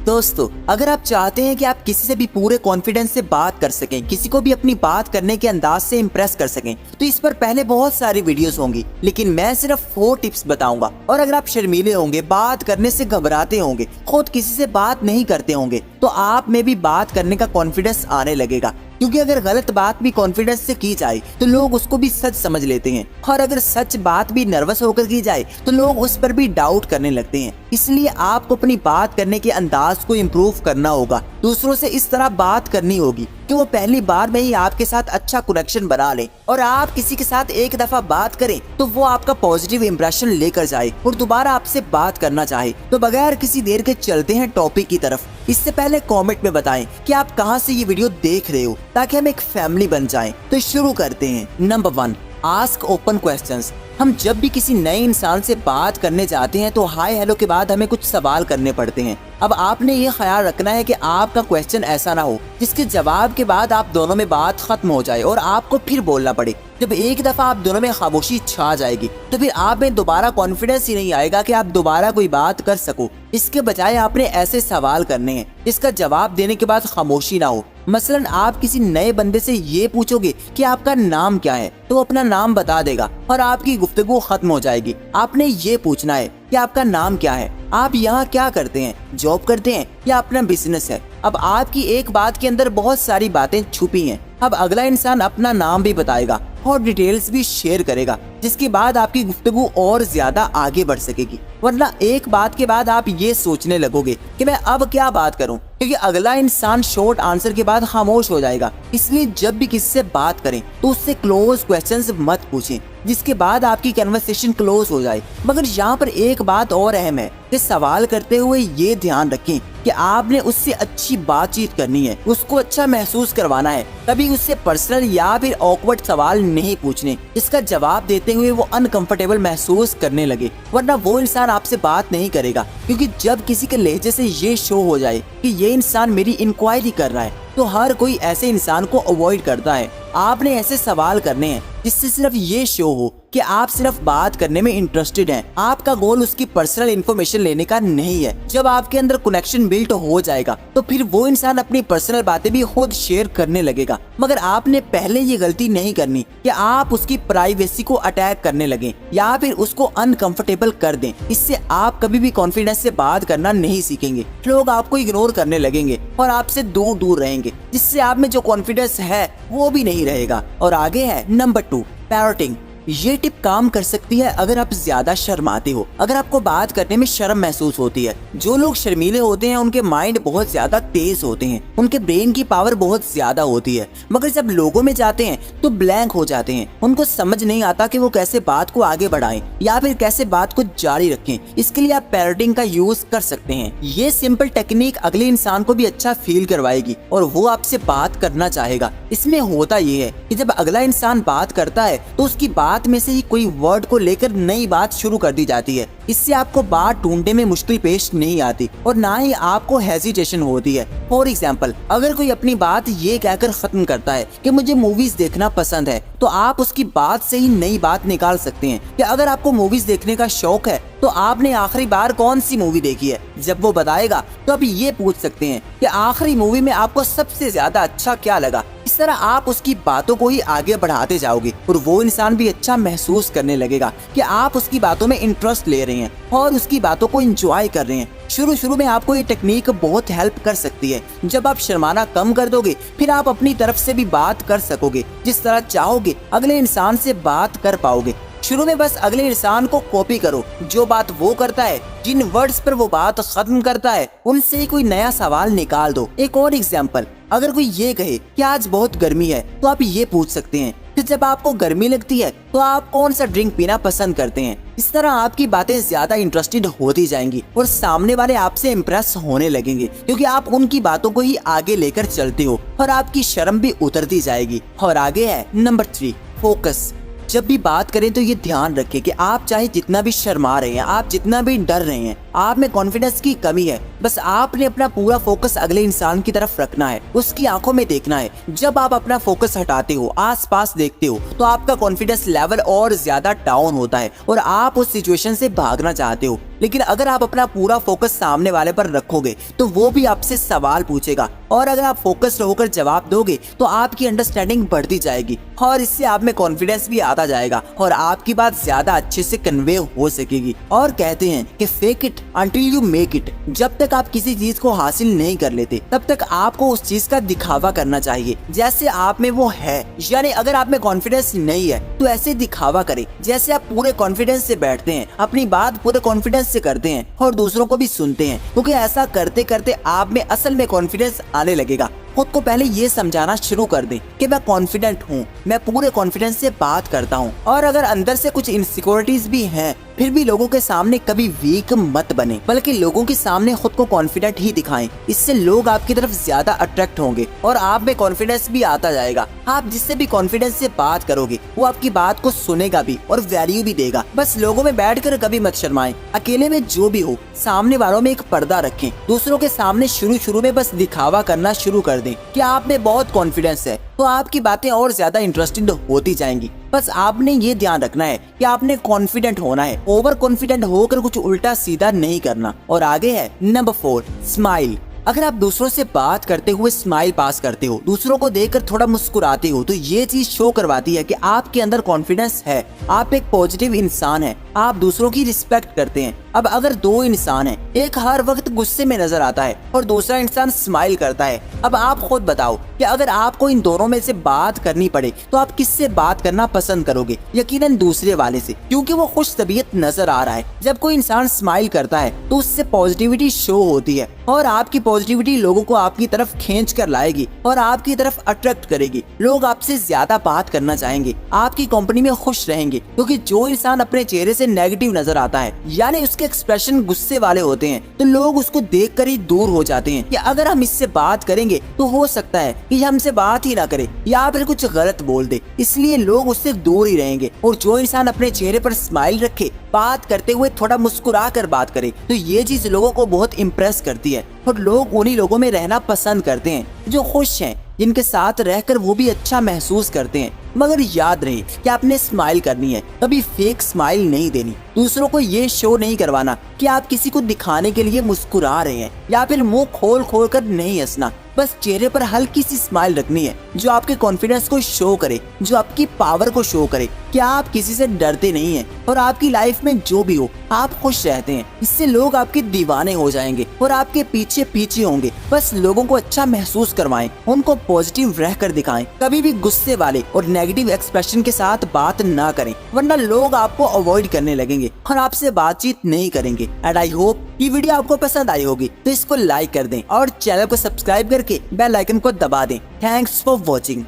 दोस्तों, अगर आप चाहते हैं कि आप किसी से भी पूरे कॉन्फिडेंस से बात कर सकें, किसी को भी अपनी बात करने के अंदाज से इम्प्रेस कर सकें, तो इस पर पहले बहुत सारी वीडियोस होंगी, लेकिन मैं सिर्फ 4 टिप्स बताऊंगा। और अगर आप शर्मीले होंगे, बात करने से घबराते होंगे, खुद किसी से बात नहीं करते होंगे, तो आप में भी बात करने का कॉन्फिडेंस आने लगेगा। क्योंकि अगर गलत बात भी कॉन्फिडेंस से की जाए तो लोग उसको भी सच समझ लेते हैं, और अगर सच बात भी नर्वस होकर की जाए तो लोग उस पर भी डाउट करने लगते हैं। इसलिए आपको अपनी बात करने के अंदाज को इम्प्रूव करना होगा। दूसरों से इस तरह बात करनी होगी कि वो पहली बार में ही आपके साथ अच्छा कनेक्शन बना ले, और आप किसी के साथ एक दफा बात करें तो वो आपका पॉजिटिव इंप्रेशन लेकर जाए और दोबारा आपसे बात करना चाहे। तो बगैर किसी देर के चलते हैं टॉपिक की तरफ। इससे पहले कमेंट में बताएं कि आप कहां से ये वीडियो देख रहे हो, ताकि हम एक फैमिली बन जाएं। तो शुरू करते हैं। Number 1, ask open questions. हम जब भी किसी नए इंसान से बात करने जाते हैं तो हाय हेलो के बाद हमें कुछ सवाल करने पड़ते हैं। अब आपने ये ख्याल रखना है कि आपका क्वेश्चन ऐसा ना हो जिसके जवाब के बाद आप दोनों में बात खत्म हो जाए और आपको फिर बोलना पड़े। जब एक दफा आप दोनों में खामोशी छा जाएगी तो फिर आप में दोबारा कॉन्फिडेंस ही नहीं आएगा कि आप दोबारा कोई बात कर सको। इसके बजाय आपने ऐसे सवाल करने हैं इसका जवाब देने के बाद खामोशी ना हो। मसलन आप किसी नए बंदे से ये पूछोगे कि आपका नाम क्या है, तो अपना नाम बता देगा और आपकी गुफ्तगू खत्म हो जाएगी। आपने ये पूछना है कि आपका नाम क्या है, आप यहाँ क्या करते हैं, जॉब करते हैं या अपना बिजनेस है। अब आपकी एक बात के अंदर बहुत सारी बातें छुपी हैं। अब अगला इंसान अपना नाम भी बताएगा और डिटेल्स भी शेयर करेगा, जिसके बाद आपकी गुफ्तगू और ज्यादा आगे बढ़ सकेगी। वरना एक बात के बाद आप ये सोचने लगोगे कि मैं अब क्या बात करूं, क्योंकि अगला इंसान शॉर्ट आंसर के बाद खामोश हो जाएगा। इसलिए जब भी किसी से बात करें तो उससे क्लोज क्वेश्चंस मत पूछें, जिसके बाद आपकी कन्वर्सेशन क्लोज हो जाए। मगर यहाँ पर एक बात और अहम है कि सवाल करते हुए ये ध्यान रखें कि आपने उससे अच्छी बातचीत करनी है, उसको अच्छा महसूस करवाना है। कभी उससे पर्सनल या फिर ऑकवर्ड सवाल नहीं पूछने जिसका जवाब देते हुए वो अनकंफर्टेबल महसूस करने लगे, वरना वो इंसान आपसे बात नहीं करेगा। क्योंकि जब किसी के लहजे से ये शो हो जाए कि ये इंसान मेरी इंक्वायरी कर रहा है, तो हर कोई ऐसे इंसान को अवॉइड करता है। आपने ऐसे सवाल करने हैं जिससे सिर्फ ये शो हो कि आप सिर्फ बात करने में इंटरेस्टेड हैं। आपका गोल उसकी पर्सनल इन्फॉर्मेशन लेने का नहीं है। जब आपके अंदर कनेक्शन बिल्ड हो जाएगा तो फिर वो इंसान अपनी पर्सनल बातें भी खुद शेयर करने लगेगा। मगर आपने पहले ये गलती नहीं करनी कि आप उसकी प्राइवेसी को अटैक करने लगें या फिर उसको अनकंफर्टेबल कर दें। इससे आप कभी भी कॉन्फिडेंस से बात करना नहीं सीखेंगे। लोग आपको इग्नोर करने लगेंगे और आपसे दूर दूर रहेंगे, जिससे आप में जो कॉन्फिडेंस है वो भी नहीं रहेगा। और आगे है नंबर 2, पैरोटिंग। ये टिप काम कर सकती है अगर आप ज्यादा शर्माते हो, अगर आपको बात करने में शर्म महसूस होती है। जो लोग शर्मीले होते हैं उनके माइंड बहुत ज्यादा तेज होते हैं, उनके ब्रेन की पावर बहुत ज्यादा होती है, मगर जब लोगों में जाते हैं तो ब्लैंक हो जाते हैं। उनको समझ नहीं आता कि वो कैसे बात को आगे बढ़ाएं या फिर कैसे बात को जारी रखें। इसके लिए आप पैरोटिंग का यूज कर सकते हैं। ये सिंपल टेक्निक अगले इंसान को भी अच्छा फील करवाएगी और वो आपसे बात करना चाहेगा। इसमें होता ये है कि जब अगला इंसान बात करता है तो उसकी बात में से ही कोई वर्ड को लेकर नई बात शुरू कर दी जाती है। इससे आपको बात ढूंढने में मुश्किल पेश नहीं आती और ना ही आपको हेजिटेशन होती है। फॉर एग्जाम्पल, अगर कोई अपनी बात ये कहकर खत्म करता है कि मुझे मूवीज देखना पसंद है, तो आप उसकी बात से ही नई बात निकाल सकते हैं कि अगर आपको मूवीज देखने का शौक है तो आपने आखिरी बार कौन सी मूवी देखी है। जब वो बताएगा तो आप ये पूछ सकते हैं कि आखिरी मूवी में आपको सबसे ज्यादा अच्छा क्या लगा। इस तरह आप उसकी बातों को ही आगे बढ़ाते जाओगे और वो इंसान भी अच्छा महसूस करने लगेगा कि आप उसकी बातों में इंटरेस्ट ले रहे हैं और उसकी बातों को एंजॉय कर रहे हैं। शुरू में आपको ये टेक्निक बहुत हेल्प कर सकती है। जब आप शर्माना कम कर दोगे फिर आप अपनी तरफ से भी बात कर सकोगे। जिस तरह चाहोगे अगले इंसान से बात कर पाओगे। शुरू में बस अगले इंसान को कॉपी करो, जो बात वो करता है, जिन वर्ड्स पर वो बात खत्म करता है, उनसे ही कोई नया सवाल निकाल दो। एक और एग्जांपल, अगर कोई ये कहे कि आज बहुत गर्मी है तो आप ये पूछ सकते हैं कि जब आपको गर्मी लगती है तो आप कौन सा ड्रिंक पीना पसंद करते हैं। इस तरह आपकी बातें ज्यादा इंटरेस्टेड होती जाएंगी और सामने वाले आपसे इम्प्रेस होने लगेंगे, क्योंकि आप उनकी बातों को ही आगे लेकर चलते हो और आपकी शर्म भी उतरती जाएगी। और आगे है नंबर 3, फोकस। जब भी बात करें तो ये ध्यान रखें कि आप चाहे जितना भी शर्मा रहे हैं, आप जितना भी डर रहे हैं, आप में कॉन्फिडेंस की कमी है। बस आपने अपना पूरा फोकस अगले इंसान की तरफ रखना है, उसकी आंखों में देखना है। जब आप अपना फोकस हटाते हो, आस पास देखते हो, तो आपका कॉन्फिडेंस लेवल और ज्यादा डाउन होता है और आप उस सिचुएशन से भागना चाहते हो। लेकिन अगर आप अपना पूरा फोकस सामने वाले पर रखोगे तो वो भी आपसे सवाल पूछेगा, और अगर आप फोकस होकर जवाब दोगे तो आपकी अंडरस्टैंडिंग बढ़ती जाएगी और इससे आप में कॉन्फिडेंस भी आता जाएगा और आपकी बात ज्यादा अच्छे से कन्वे हो सकेगी। और कहते हैं कि fake it until you make it. जब तक आप किसी चीज को हासिल नहीं कर लेते तब तक आपको उस चीज का दिखावा करना चाहिए जैसे आप में वो है। यानी अगर आप में कॉन्फिडेंस नहीं है तो ऐसे दिखावा करें जैसे आप पूरे कॉन्फिडेंस से बैठते हैं, अपनी बात पूरे कॉन्फिडेंस से करते हैं और दूसरों को भी सुनते हैं, क्योंकि ऐसा करते करते आप में असल में कॉन्फिडेंस आने लगेगा। खुद को पहले ये समझाना शुरू कर दें कि मैं कॉन्फिडेंट हूँ, मैं पूरे कॉन्फिडेंस से बात करता हूँ। और अगर अंदर से कुछ इनसिक्योरिटीज भी हैं, फिर भी लोगों के सामने कभी वीक मत बने, बल्कि लोगों के सामने खुद को कॉन्फिडेंट ही दिखाएं। इससे लोग आपकी तरफ ज्यादा अट्रैक्ट होंगे और आप में कॉन्फिडेंस भी आता जाएगा। आप जिससे भी कॉन्फिडेंस से बात करोगे वो आपकी बात को सुनेगा भी और वैल्यू भी देगा। बस लोगों में बैठकर कभी मत शर्माएं। अकेले में जो भी हो, सामने वालों में एक पर्दा रखें। दूसरों के सामने शुरू में बस दिखावा करना शुरू कर दें कि आप में बहुत कॉन्फिडेंस है, तो आपकी बातें और ज्यादा इंटरेस्टिंग होती जाएंगी। बस आपने ये ध्यान रखना है कि आपने कॉन्फिडेंट होना है, ओवर कॉन्फिडेंट होकर कुछ उल्टा सीधा नहीं करना। और आगे है नंबर 4, स्माइल। अगर आप दूसरों से बात करते हुए स्माइल पास करते हो, दूसरों को देखकर थोड़ा मुस्कुराते हो, तो ये चीज शो करवाती है कि आपके अंदर कॉन्फिडेंस है, आप एक पॉजिटिव इंसान है, आप दूसरों की रिस्पेक्ट करते हैं। अब अगर दो इंसान हैं, एक हर वक्त गुस्से में नजर आता है और दूसरा इंसान स्माइल करता है, अब आप खुद बताओ कि अगर आपको इन दोनों में से बात करनी पड़े तो आप किससे बात करना पसंद करोगे? यकीनन दूसरे वाले से, क्योंकि वो खुश तबीयत नजर आ रहा है। जब कोई इंसान स्माइल करता है तो उससे पॉजिटिविटी शो होती है और आपकी पॉजिटिविटी लोगों को आपकी तरफ खींच कर लाएगी और आपकी तरफ अट्रैक्ट करेगी। लोग आपसे ज्यादा बात करना चाहेंगे, आपकी कंपनी में खुश रहेंगे, क्योंकि जो इंसान अपने चेहरे से नेगेटिव नजर आता है, यानी उसके एक्सप्रेशन गुस्से वाले होते हैं, तो लोग उसको देखकर ही दूर हो जाते हैं कि अगर हम इससे बात करेंगे तो हो सकता है कि हमसे बात ही ना करे या फिर कुछ गलत बोल दे, इसलिए लोग उससे दूर ही रहेंगे। और जो इंसान अपने चेहरे पर स्माइल रखे, बात करते हुए थोड़ा मुस्कुरा कर बात करे, तो ये चीज लोगों को बहुत इम्प्रेस करती है और लोग उन्हीं लोगों में रहना पसंद करते हैं जो खुश हैं, जिनके साथ रहकर वो भी अच्छा महसूस करते हैं। मगर याद रहे कि आपने स्माइल करनी है, कभी फेक स्माइल नहीं देनी। दूसरों को ये शो नहीं करवाना कि आप किसी को दिखाने के लिए मुस्कुरा रहे हैं, या फिर मुंह खोल खोल कर नहीं हंसना। बस चेहरे पर हल्की सी स्माइल रखनी है जो आपके कॉन्फिडेंस को शो करे, जो आपकी पावर को शो करे कि आप किसी से डरते नहीं हैं और आपकी लाइफ में जो भी हो आप खुश रहते हैं। इससे लोग आपके दीवाने हो जाएंगे और आपके पीछे पीछे होंगे। बस लोगों को अच्छा महसूस करवाएं, उनको पॉजिटिव रहकर दिखाएं। कभी भी गुस्से वाले और नेगेटिव एक्सप्रेशन के साथ बात ना करें, वरना लोग आपको अवॉइड करने लगेंगे और आपसे बातचीत नहीं करेंगे। एंड आई होप ये वीडियो आपको पसंद आई होगी, तो इसको लाइक कर दें और चैनल को सब्सक्राइब करके बेल आइकन को दबा दें। Thanks for watching.